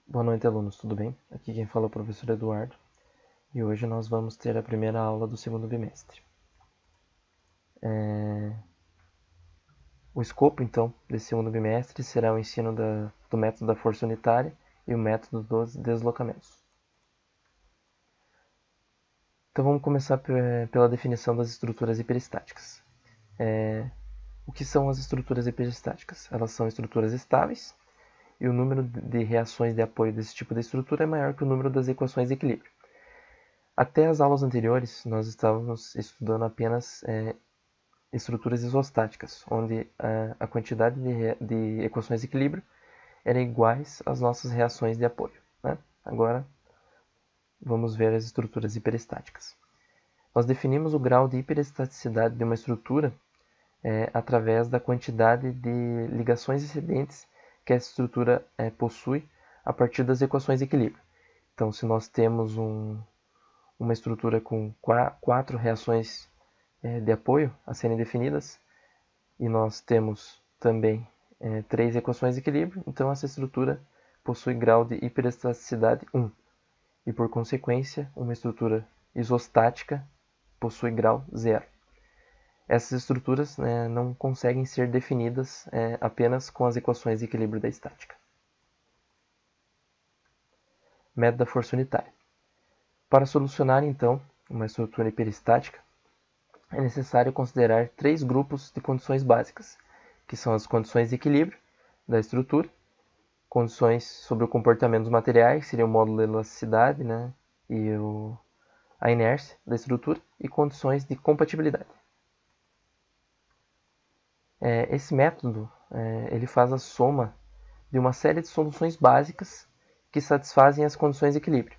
Boa noite, alunos, tudo bem? Aqui quem fala é o professor Eduardo e hoje nós vamos ter a primeira aula do segundo bimestre. O escopo, então, desse segundo bimestre será o ensino do método da força unitária e o método dos deslocamentos. Então vamos começar pela definição das estruturas hiperestáticas. O que são as estruturas hiperestáticas? Elas são estruturas estáveis e o número de reações de apoio desse tipo de estrutura é maior que o número das equações de equilíbrio. Até as aulas anteriores, nós estávamos estudando apenas estruturas isostáticas, onde a quantidade de equações de equilíbrio eram iguais às nossas reações de apoio. Né? Agora, vamos ver as estruturas hiperestáticas. Nós definimos o grau de hiperestaticidade de uma estrutura através da quantidade de ligações excedentes que essa estrutura possui a partir das equações de equilíbrio. Então, se nós temos uma estrutura com 4 reações de apoio a serem definidas, e nós temos também 3 equações de equilíbrio, então essa estrutura possui grau de hiperestaticidade 1, e por consequência, uma estrutura isostática possui grau 0. Essas estruturas não conseguem ser definidas apenas com as equações de equilíbrio da estática. Método da força unitária. Para solucionar, então, uma estrutura hiperestática, é necessário considerar 3 grupos de condições básicas, que são as condições de equilíbrio da estrutura, condições sobre o comportamento dos materiais, que seria o módulo de elasticidade, né, e a inércia da estrutura, e condições de compatibilidade. Esse método ele faz a soma de uma série de soluções básicas que satisfazem as condições de equilíbrio.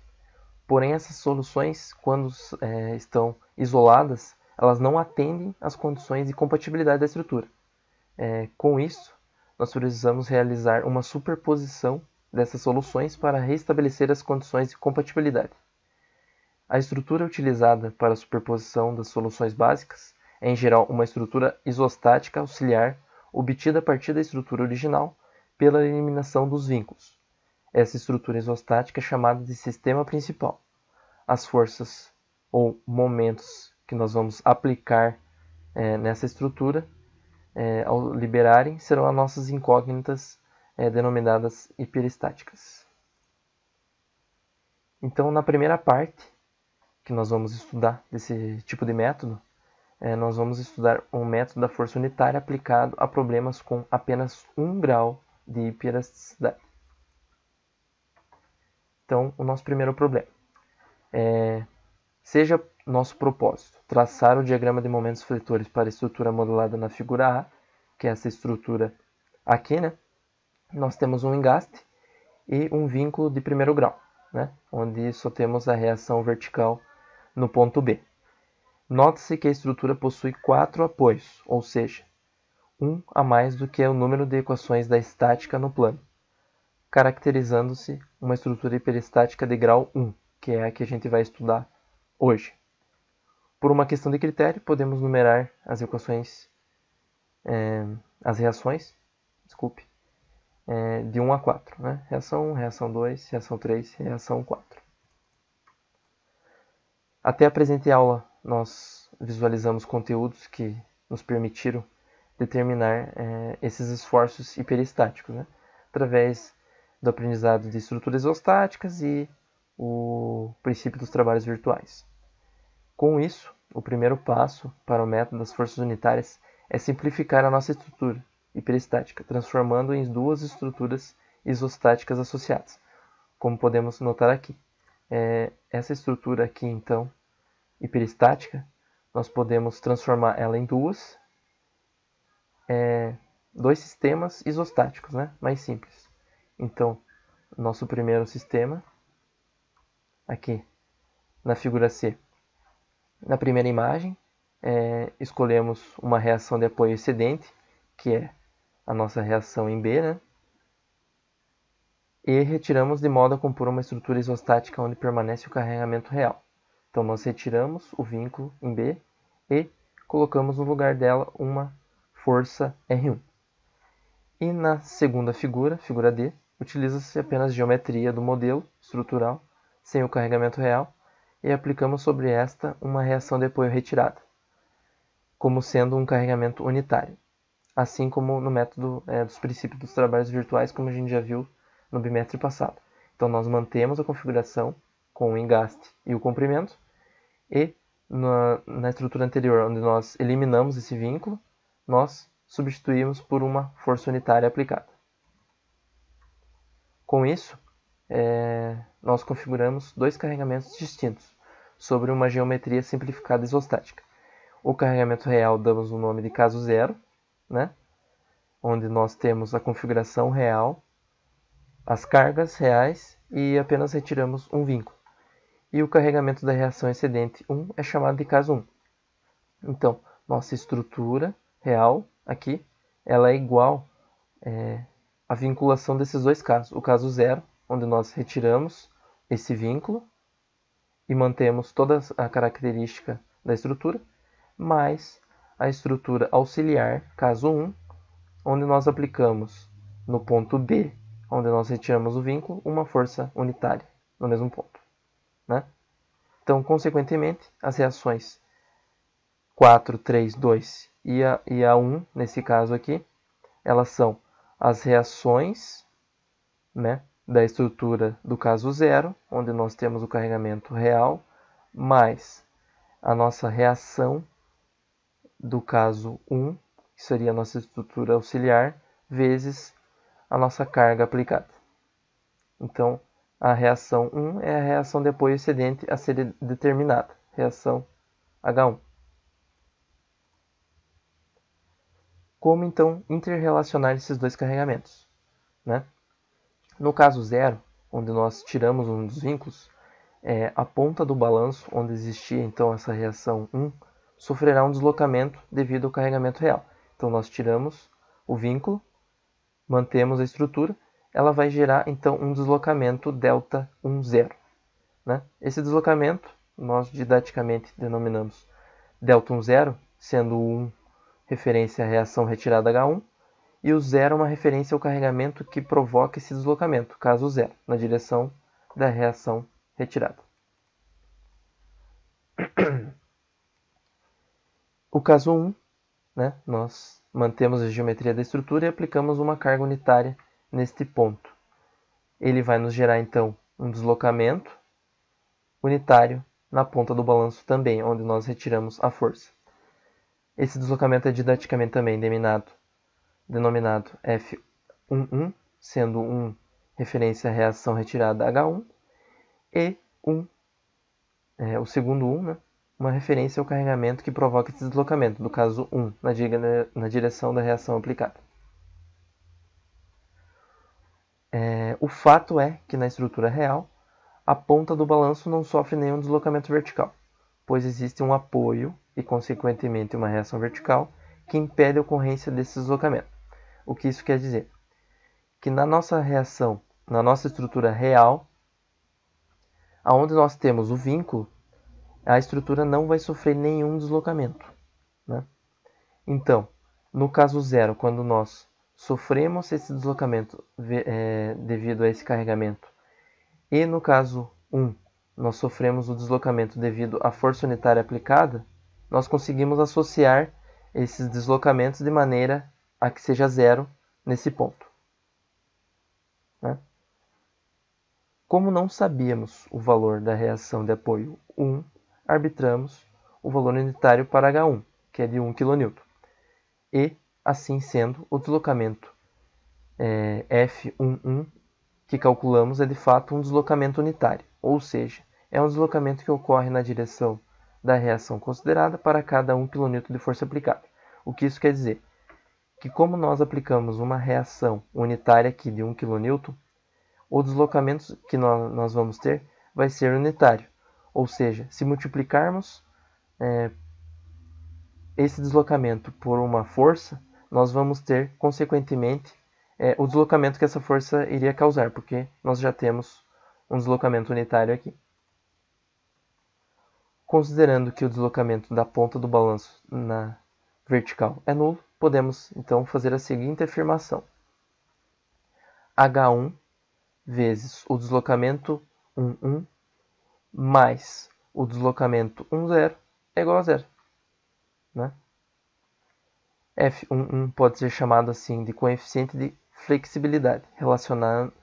Porém, essas soluções, quando estão isoladas, elas não atendem às condições de compatibilidade da estrutura. Com isso, nós precisamos realizar uma superposição dessas soluções para restabelecer as condições de compatibilidade. A estrutura utilizada para a superposição das soluções básicas é, em geral, uma estrutura isostática auxiliar obtida a partir da estrutura original pela eliminação dos vínculos. Essa estrutura isostática é chamada de sistema principal. As forças ou momentos que nós vamos aplicar nessa estrutura ao liberarem, serão as nossas incógnitas denominadas hiperestáticas. Então, na primeira parte que nós vamos estudar desse tipo de método, nós vamos estudar um método da força unitária aplicado a problemas com apenas 1 grau de hiperelasticidade. Então, o nosso primeiro problema. Seja nosso propósito traçar o diagrama de momentos fletores para a estrutura modelada na figura A, que é essa estrutura aqui, né? Nós temos um engaste e um vínculo de primeiro grau, né? Onde só temos a reação vertical no ponto B. Nota-se que a estrutura possui 4 apoios, ou seja, 1 a mais do que o número de equações da estática no plano, caracterizando-se uma estrutura hiperestática de grau 1, que é a que a gente vai estudar hoje. Por uma questão de critério, podemos numerar as equações, as reações, de 1 a 4. Né? Reação 1, reação 2, reação 3, reação 4. Até a presente aula, nós visualizamos conteúdos que nos permitiram determinar esses esforços hiperestáticos, né? Através do aprendizado de estruturas isostáticas e o princípio dos trabalhos virtuais. Com isso, o primeiro passo para o método das forças unitárias é simplificar a nossa estrutura hiperestática, transformando em 2 estruturas isostáticas associadas, como podemos notar aqui. Essa estrutura aqui, então, hiperestática, nós podemos transformar ela em 2 sistemas isostáticos, né? Mais simples. Então, nosso primeiro sistema, aqui na figura C, na primeira imagem, escolhemos uma reação de apoio excedente, que é a nossa reação em B, né? E retiramos de modo a compor uma estrutura isostática onde permanece o carregamento real. Então, nós retiramos o vínculo em B e colocamos no lugar dela uma força R1. E na segunda figura, figura D, utiliza-se apenas geometria do modelo estrutural, sem o carregamento real, e aplicamos sobre esta uma reação de apoio retirada, como sendo um carregamento unitário, assim como no método dos princípios dos trabalhos virtuais, como a gente já viu no bimestre passado. Então, nós mantemos a configuração com o engaste e o comprimento, e na estrutura anterior, onde nós eliminamos esse vínculo, nós substituímos por uma força unitária aplicada. Com isso, nós configuramos dois carregamentos distintos sobre uma geometria simplificada isostática. O carregamento real damos o nome de caso zero, né? Onde nós temos a configuração real, as cargas reais e apenas retiramos um vínculo. E o carregamento da reação excedente 1 é chamado de caso 1. Então, nossa estrutura real aqui, ela é igual à vinculação desses dois casos. O caso zero, onde nós retiramos esse vínculo e mantemos toda a característica da estrutura, mais a estrutura auxiliar, caso 1, onde nós aplicamos no ponto B, onde nós retiramos o vínculo, uma força unitária no mesmo ponto, né? Então, consequentemente, as reações 4, 3, 2 e a 1, nesse caso aqui, elas são as reações, né, da estrutura do caso zero, onde nós temos o carregamento real, mais a nossa reação do caso 1, que seria a nossa estrutura auxiliar, vezes a nossa carga aplicada. Então, a reação 1 é a reação de apoio excedente a ser determinada, reação H1. Como, então, interrelacionar esses dois carregamentos, né? No caso zero, onde nós tiramos um dos vínculos, a ponta do balanço, onde existia então essa reação 1, sofrerá um deslocamento devido ao carregamento real. Então, nós tiramos o vínculo, mantemos a estrutura, ela vai gerar então um deslocamento ΔI, 0. Né? Esse deslocamento nós didaticamente denominamos ΔI, 0, sendo o 1 referência à reação retirada H1 e o 0 uma referência ao carregamento que provoca esse deslocamento, caso 0, na direção da reação retirada. O caso 1, né, nós mantemos a geometria da estrutura e aplicamos uma carga unitária neste ponto. Ele vai nos gerar, então, um deslocamento unitário na ponta do balanço também, onde nós retiramos a força. Esse deslocamento é didaticamente também denominado F11, sendo 1 referência à reação retirada H1, e o segundo 1, né, uma referência ao carregamento que provoca esse deslocamento, do caso 1, na direção da reação aplicada. O fato é que na estrutura real, a ponta do balanço não sofre nenhum deslocamento vertical, pois existe um apoio e, consequentemente, uma reação vertical que impede a ocorrência desse deslocamento. O que isso quer dizer? Que na nossa reação, na nossa estrutura real, onde nós temos o vínculo, a estrutura não vai sofrer nenhum deslocamento, né? Então, no caso zero, quando nós sofremos esse deslocamento devido a esse carregamento, e no caso 1, nós sofremos o deslocamento devido à força unitária aplicada, nós conseguimos associar esses deslocamentos de maneira a que seja zero nesse ponto, né? Como não sabíamos o valor da reação de apoio 1, arbitramos o valor unitário para H1, que é de 1 kN. E, assim sendo, o deslocamento F11 que calculamos é de fato um deslocamento unitário, ou seja, é um deslocamento que ocorre na direção da reação considerada para cada 1 kN de força aplicada. O que isso quer dizer? Que como nós aplicamos uma reação unitária aqui de 1 kN, o deslocamento que nós vamos ter vai ser unitário. Ou seja, se multiplicarmos esse deslocamento por uma força, nós vamos ter, consequentemente, o deslocamento que essa força iria causar, porque nós já temos um deslocamento unitário aqui. Considerando que o deslocamento da ponta do balanço na vertical é nulo, podemos então fazer a seguinte afirmação: H1 vezes o deslocamento 1, mais o deslocamento 1, 0 é igual a 0. Né? F11 pode ser chamado assim de coeficiente de flexibilidade,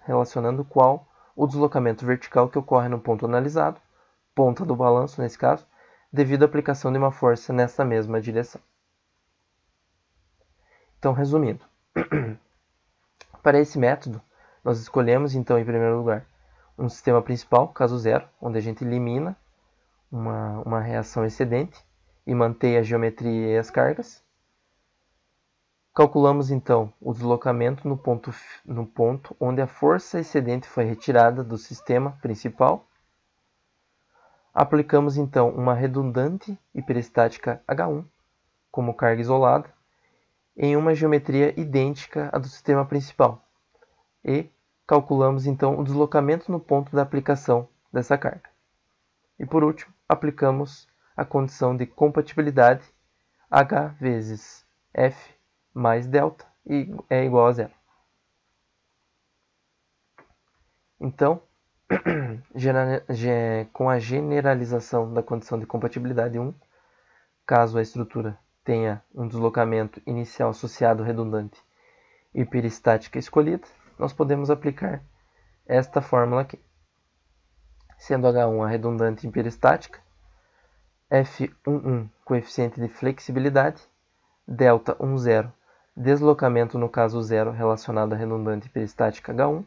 relacionando qual o deslocamento vertical que ocorre no ponto analisado, ponta do balanço nesse caso, devido à aplicação de uma força nessa mesma direção. Então, resumindo, para esse método, nós escolhemos então, em primeiro lugar, um sistema principal, caso zero, onde a gente elimina uma reação excedente e mantém a geometria e as cargas. Calculamos então o deslocamento no ponto onde a força excedente foi retirada do sistema principal. Aplicamos então uma redundante hiperestática H1 como carga isolada em uma geometria idêntica à do sistema principal e calculamos então o deslocamento no ponto da aplicação dessa carga. E por último, aplicamos a condição de compatibilidade H vezes F mais delta é igual a 0. Então, com a generalização da condição de compatibilidade 1, caso a estrutura tenha um deslocamento inicial associado redundante e peristática escolhida, nós podemos aplicar esta fórmula aqui. Sendo H1 a redundante hiperestática, F11 coeficiente de flexibilidade, delta 10 deslocamento no caso 0 relacionado à redundante hiperestática H1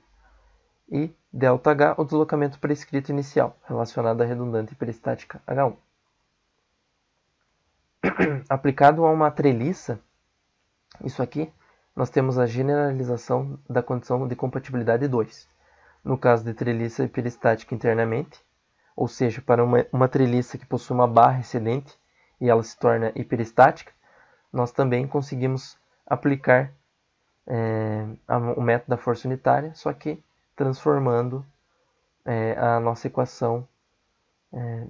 e ΔH o deslocamento prescrito inicial relacionado à redundante hiperestática H1. Aplicado a uma treliça, isso aqui, nós temos a generalização da condição de compatibilidade 2. No caso de treliça hiperestática internamente, ou seja, para uma treliça que possui uma barra excedente e ela se torna hiperestática, nós também conseguimos aplicar o método da força unitária, só que transformando a nossa equação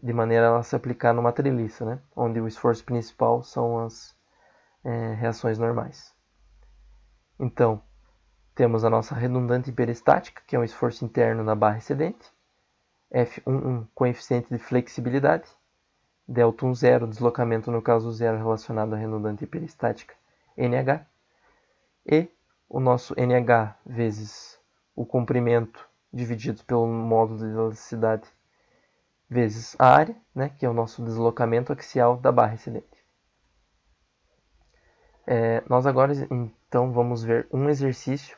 de maneira a se aplicar numa treliça, né? Onde o esforço principal são as reações normais. Então, temos a nossa redundante hiperestática, que é um esforço interno na barra excedente, F11 coeficiente de flexibilidade, ΔI deslocamento no caso 0 relacionado à redundante hiperestática NH, e o nosso NH vezes o comprimento dividido pelo módulo de elasticidade vezes a área, né, que é o nosso deslocamento axial da barra excedente. Nós agora então vamos ver um exercício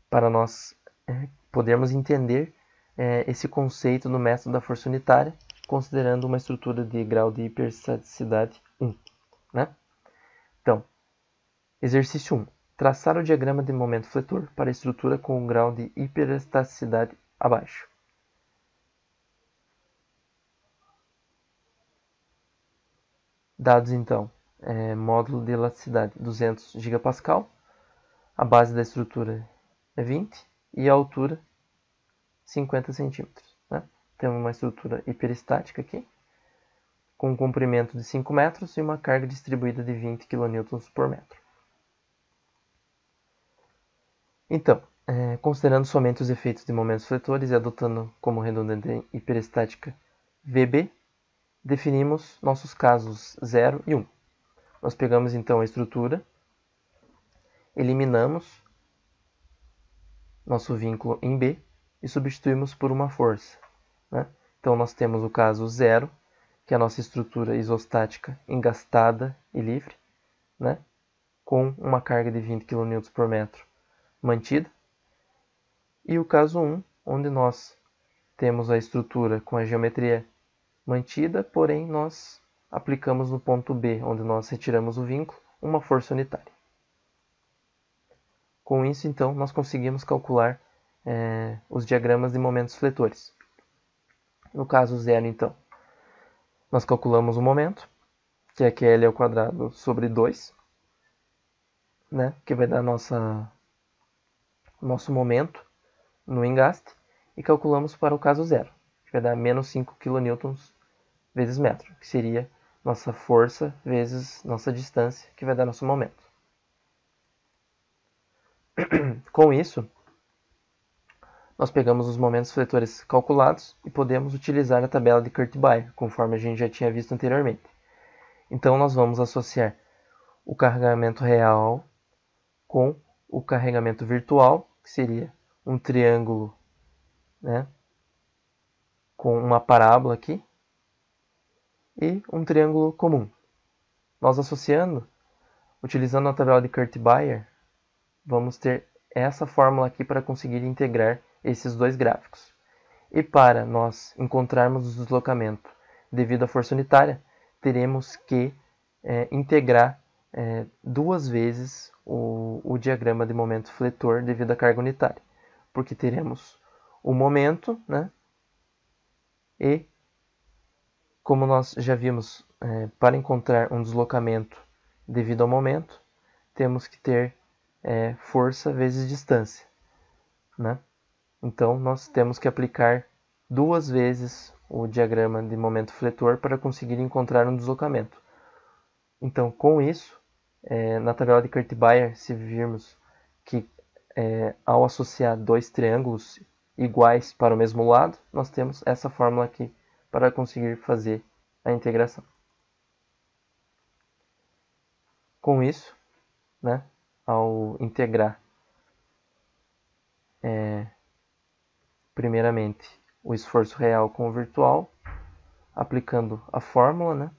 para nós podermos entender esse conceito no método da força unitária, considerando uma estrutura de grau de hiperestaticidade 1. Né? Então, exercício 1. Traçar o diagrama de momento fletor para a estrutura com o grau de hiperestaticidade abaixo. Dados então, módulo de elasticidade 200 GPa, a base da estrutura é 20 e a altura 50 cm. Né? Temos uma estrutura hiperestática aqui, com um comprimento de 5 metros e uma carga distribuída de 20 kN por metro. Então, considerando somente os efeitos de momentos fletores e adotando como redundante hiperestática VB, definimos nossos casos 0 e 1. Nós pegamos então a estrutura, eliminamos nosso vínculo em B e substituímos por uma força. Né? Então nós temos o caso 0, que é a nossa estrutura isostática engastada e livre, né? Com uma carga de 20 kN por metro mantida. E o caso 1, onde nós temos a estrutura com a geometria mantida, porém nós aplicamos no ponto B, onde nós retiramos o vínculo, uma força unitária. Com isso, então, nós conseguimos calcular os diagramas de momentos fletores. No caso 0, então, nós calculamos o momento, que é QL ao quadrado sobre 2, né, que vai dar nosso momento no engaste, e calculamos para o caso 0, que vai dar menos 5 kN vezes metro, que seria nossa força vezes nossa distância, que vai dar nosso momento. Com isso, nós pegamos os momentos fletores calculados e podemos utilizar a tabela de Kurt-Bayer, conforme a gente já tinha visto anteriormente. Então, nós vamos associar o carregamento real com o carregamento virtual, que seria um triângulo, né, com uma parábola aqui, e um triângulo comum. Nós associando, utilizando a tabela de Kurt-Bayer, vamos ter essa fórmula aqui para conseguir integrar esses dois gráficos. E para nós encontrarmos o deslocamento devido à força unitária, teremos que integrar duas vezes o diagrama de momento fletor devido à carga unitária. Porque teremos o momento, né? E, como nós já vimos, para encontrar um deslocamento devido ao momento, temos que ter força vezes distância, né? Então, nós temos que aplicar duas vezes o diagrama de momento fletor para conseguir encontrar um deslocamento. Então, com isso, na tabela de Kurt-Bayer, se virmos que ao associar dois triângulos iguais para o mesmo lado, nós temos essa fórmula aqui para conseguir fazer a integração. Com isso, né, ao integrar primeiramente o esforço real com o virtual, aplicando a fórmula, né,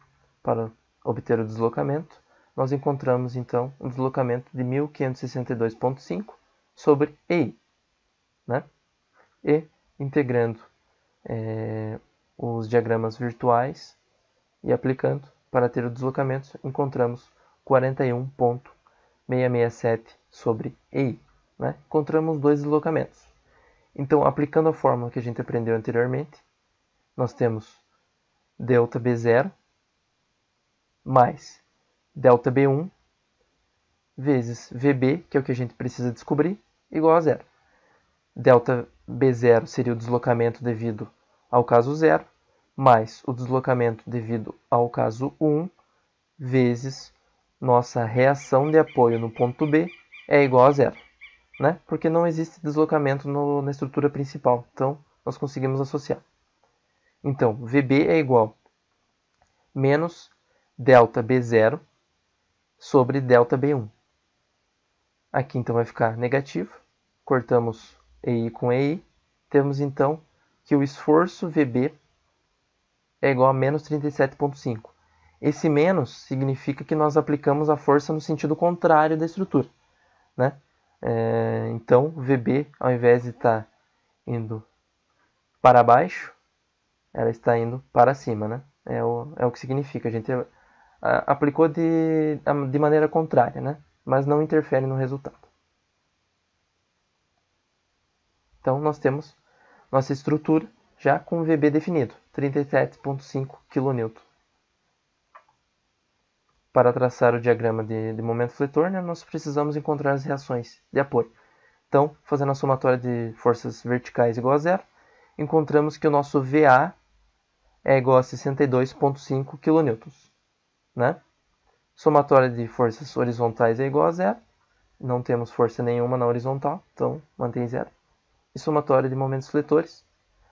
para obter o deslocamento, nós encontramos então um deslocamento de 1562,5 sobre EI, né? E integrando os diagramas virtuais e aplicando para ter o deslocamento, encontramos 41,667 sobre EI, né? Encontramos dois deslocamentos. Então, aplicando a fórmula que a gente aprendeu anteriormente, nós temos ΔB0 mais ΔB1 vezes VB, que é o que a gente precisa descobrir, igual a zero. ΔB0 seria o deslocamento devido ao caso 0, mais o deslocamento devido ao caso 1, vezes nossa reação de apoio no ponto B é igual a zero, né? Porque não existe deslocamento na estrutura principal, então nós conseguimos associar. Então, VB é igual a menos ΔB0 sobre ΔB1. Aqui então vai ficar negativo, cortamos EI com EI, temos então que o esforço VB é igual a menos 37,5. Esse menos significa que nós aplicamos a força no sentido contrário da estrutura, né? Então, VB, ao invés de estar indo para baixo, ela está indo para cima, né? É o que significa. A gente aplicou de maneira contrária, né? Mas não interfere no resultado. Então, nós temos nossa estrutura já com o VB definido, 37,5 kN. Para traçar o diagrama de momento fletor, né, nós precisamos encontrar as reações de apoio. Então, fazendo a somatória de forças verticais igual a zero, encontramos que o nosso VA é igual a 62,5 kN. Né? Somatória de forças horizontais é igual a zero. Não temos força nenhuma na horizontal, então mantém zero. E somatória de momentos fletores,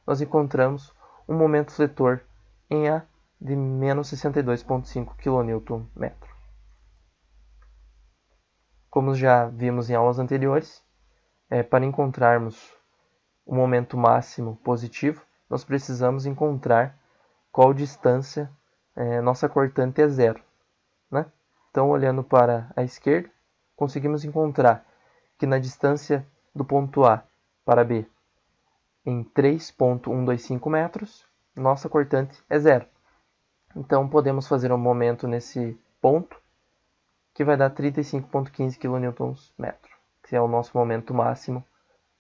nós encontramos um momento fletor em A de menos 62,5 kN. Como já vimos em aulas anteriores, para encontrarmos o momento máximo positivo, nós precisamos encontrar qual distância nossa cortante é zero. Né? Então, olhando para a esquerda, conseguimos encontrar que na distância do ponto A para B, em 3,125 metros, nossa cortante é zero. Então, podemos fazer um momento nesse ponto, que vai dar 35,15 kN, que é o nosso momento máximo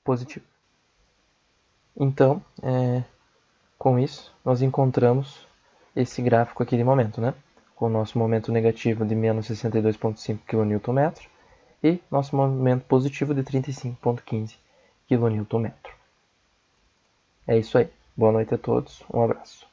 positivo. Então, com isso, nós encontramos esse gráfico aqui de momento, né? Com o nosso momento negativo de menos 62,5 kN e nosso momento positivo de 35,15 kN. É isso aí. Boa noite a todos. Um abraço.